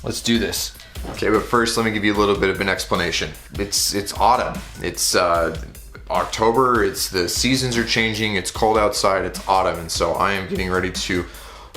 let's do this. Okay, but first let me give you a little bit of an explanation. It's autumn. It's October, the seasons are changing, it's cold outside, it's autumn, and so I am getting ready to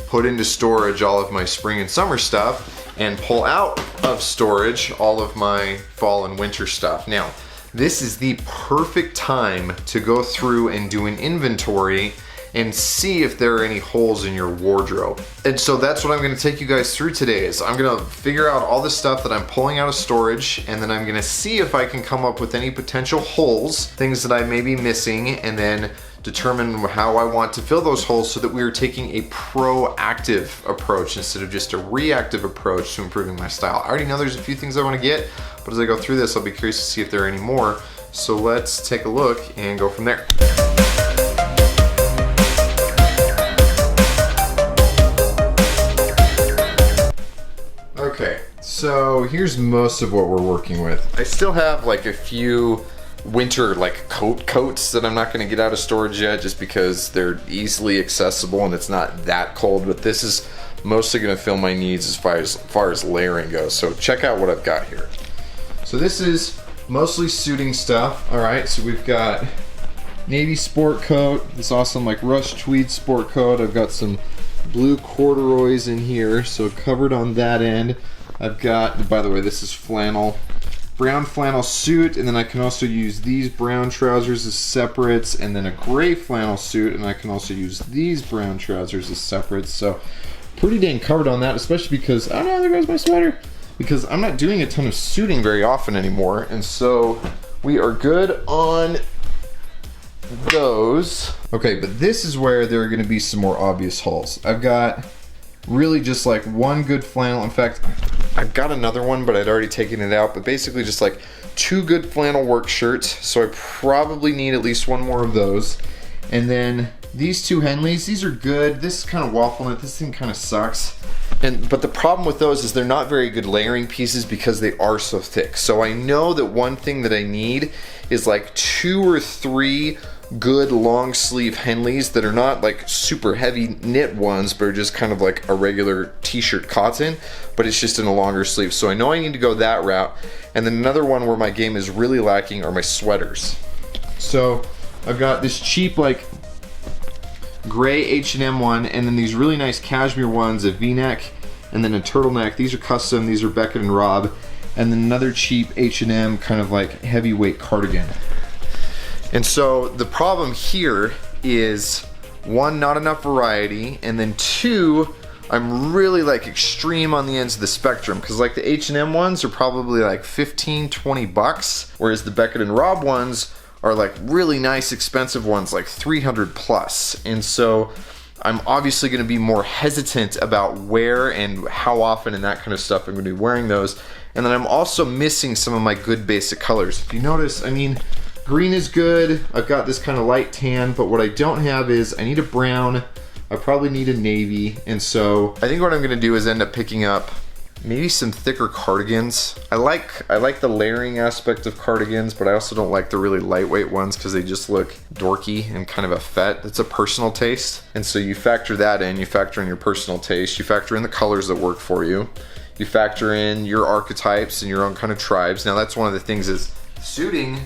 put into storage all of my spring and summer stuff and pull out of storage all of my fall and winter stuff. Now, this is the perfect time to go through and do an inventory and see if there are any holes in your wardrobe. And so that's what I'm gonna take you guys through today. Is I'm gonna figure out all the stuff that I'm pulling out of storage, and then I'm gonna see if I can come up with any potential holes, things that I may be missing, and then determine how I want to fill those holes so that we are taking a proactive approach instead of just a reactive approach to improving my style. I already know there's a few things I wanna get, but as I go through this, I'll be curious to see if there are any more. So let's take a look and go from there. Okay, so here's most of what we're working with. I still have like a few winter like coats that I'm not gonna get out of storage yet just because they're easily accessible and it's not that cold, but this is mostly gonna fill my needs as far as layering goes. So check out what I've got here. So this is mostly suiting stuff. All right, so we've got navy sport coat, this awesome like rush tweed sport coat. I've got some blue corduroys in here, so covered on that end. I've got, by the way, this is flannel, brown flannel suit, and then I can also use these brown trousers as separates, and then a gray flannel suit, and I can also use these brown trousers as separates. So pretty dang covered on that, especially because, oh no, there goes my sweater, because I'm not doing a ton of suiting very often anymore, and so we are good on those. Okay, but this is where there are going to be some more obvious holes. I've got really just like one good flannel. In fact, I've got another one, but I'd already taken it out, but basically just like two good flannel work shirts. So I probably need at least one more of those. And then these two Henleys, these are good. This is kind of waffle knit. This thing kind of sucks. But the problem with those is they're not very good layering pieces because they are so thick. So I know that one thing that I need is like 2 or 3 good long sleeve Henleys that are not like super heavy knit ones, but are just kind of like a regular t-shirt cotton, but it's just in a longer sleeve. So I know I need to go that route. And then another one where my game is really lacking are my sweaters. So I've got this cheap like gray H&M one, and then these really nice cashmere ones, a V-neck and then a turtleneck. These are custom, these are Beckett and Robb, and then another cheap H&M kind of like heavyweight cardigan. And so the problem here is, one, not enough variety, and then two, I'm really like extreme on the ends of the spectrum, because like the H&M ones are probably like 15, 20 bucks, whereas the Beckett and Robb ones are like really nice expensive ones, like 300 plus. And so I'm obviously going to be more hesitant about where and how often and that kind of stuff I'm going to be wearing those. And then I'm also missing some of my good basic colors. If you notice, I mean, green is good. I've got this kind of light tan, but what I don't have is I need a brown. I probably need a navy. And so I think what I'm going to do is end up picking up maybe some thicker cardigans. I like the layering aspect of cardigans, but I also don't like the really lightweight ones because they just look dorky and kind of a fet. It's a personal taste. And so you factor that in, you factor in your personal taste, you factor in the colors that work for you, you factor in your archetypes and your own kind of tribes. Now that's one of the things is suiting,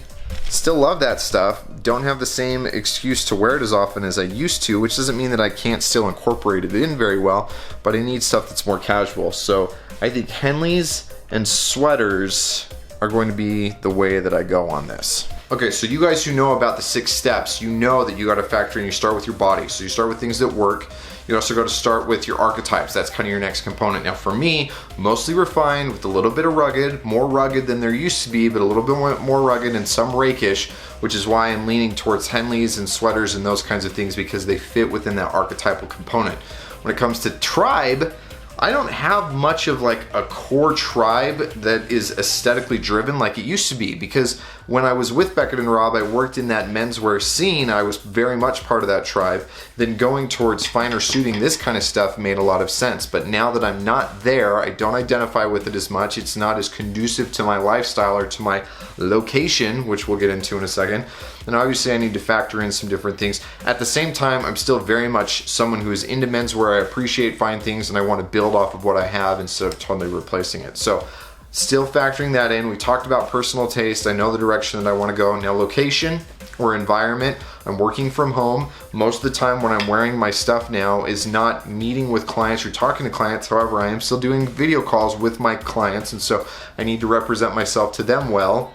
still love that stuff, don't have the same excuse to wear it as often as I used to, which doesn't mean that I can't still incorporate it in very well, but I need stuff that's more casual. So I think Henleys and sweaters are going to be the way that I go on this. Okay, so you guys who know about the 6 steps, you know that you got to factor in, you start with your body. So you start with things that work. You also got to start with your archetypes. That's kind of your next component. Now for me, mostly refined with a little bit of rugged, more rugged than there used to be, but a little bit more rugged and some rakish, which is why I'm leaning towards Henleys and sweaters and those kinds of things because they fit within that archetypal component. When it comes to tribe, I don't have much of like a core tribe that is aesthetically driven like it used to be, because when I was with Beckett and Robb, I worked in that menswear scene. I was very much part of that tribe. Then going towards finer suiting, this kind of stuff made a lot of sense. But now that I'm not there, I don't identify with it as much. It's not as conducive to my lifestyle or to my location, which we'll get into in a second. And obviously I need to factor in some different things. At the same time, I'm still very much someone who is into menswear. I appreciate fine things and I want to build build off of what I have instead of totally replacing it. So still factoring that in. We talked about personal taste. I know the direction that I want to go. Now location or environment. I'm working from home. Most of the time when I'm wearing my stuff now is not meeting with clients or talking to clients. However, I am still doing video calls with my clients, and so I need to represent myself to them well.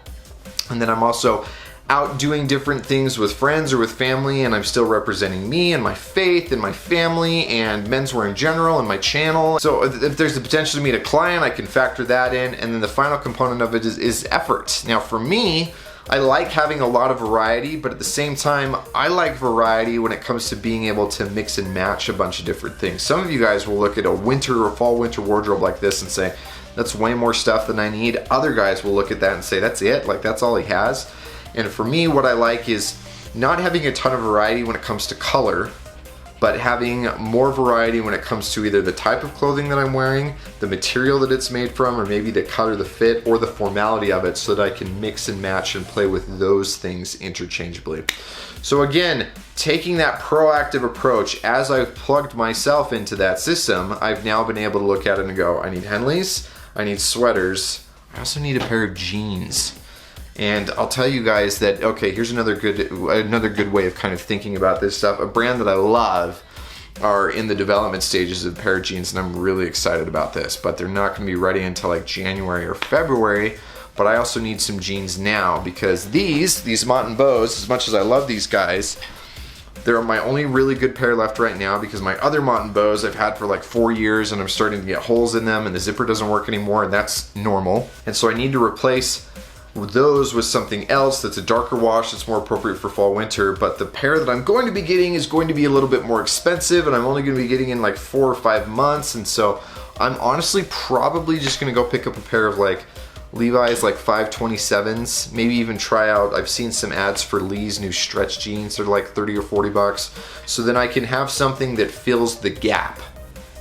And then I'm also out doing different things with friends or with family, and I'm still representing me and my faith and my family and menswear in general and my channel. So if there's the potential to meet a client, I can factor that in. And then the final component of it is effort. Now for me, I like having a lot of variety, but at the same time, I like variety when it comes to being able to mix and match a bunch of different things. Some of you guys will look at a winter or fall winter wardrobe like this and say, that's way more stuff than I need. Other guys will look at that and say, that's it, like that's all he has. And for me, what I like is not having a ton of variety when it comes to color, but having more variety when it comes to either the type of clothing that I'm wearing, the material that it's made from, or maybe the cut or the fit or the formality of it, so that I can mix and match and play with those things interchangeably. So again, taking that proactive approach, as I've plugged myself into that system, I've now been able to look at it and go, I need Henleys, I need sweaters, I also need a pair of jeans. And I'll tell you guys that, okay, here's another good way of kind of thinking about this stuff. A brand that I love are in the development stages of a pair of jeans, and I'm really excited about this, but they're not gonna be ready until like January or February. But I also need some jeans now, because these Mott & Bows, as much as I love these guys, they're my only really good pair left right now, because my other Mott & Bows I've had for like 4 years and I'm starting to get holes in them and the zipper doesn't work anymore, and that's normal. And so I need to replace those with something else that's a darker wash that's more appropriate for fall winter. But the pair that I'm going to be getting is going to be a little bit more expensive, and I'm only going to be getting in like 4 or 5 months. And so I'm honestly probably just going to go pick up a pair of like Levi's like 527s, maybe even try out, I've seen some ads for Lee's new stretch jeans. They're like 30 or 40 bucks. So then I can have something that fills the gap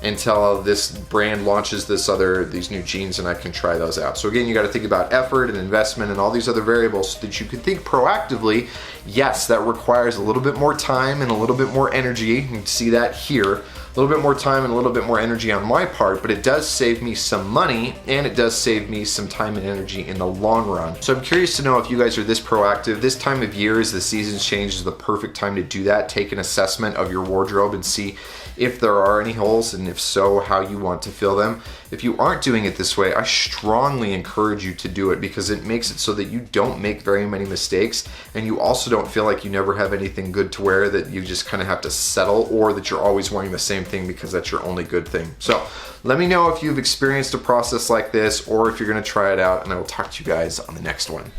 until this brand launches these new jeans, and I can try those out. So again, you got to think about effort and investment and all these other variables so that you can think proactively. Yes, that requires a little bit more time and a little bit more energy. You can see that here. A little bit more time and a little bit more energy on my part, but it does save me some money, and it does save me some time and energy in the long run. So I'm curious to know if you guys are this proactive. This time of year, as the seasons change, is the perfect time to do that. Take an assessment of your wardrobe and see if there are any holes, and if so, how you want to fill them. If you aren't doing it this way, I strongly encourage you to do it, because it makes it so that you don't make very many mistakes, and you also don't feel like you never have anything good to wear, that you just kind of have to settle, or that you're always wearing the same thing because that's your only good thing. So let me know if you've experienced a process like this, or if you're going to try it out, and I will talk to you guys on the next one.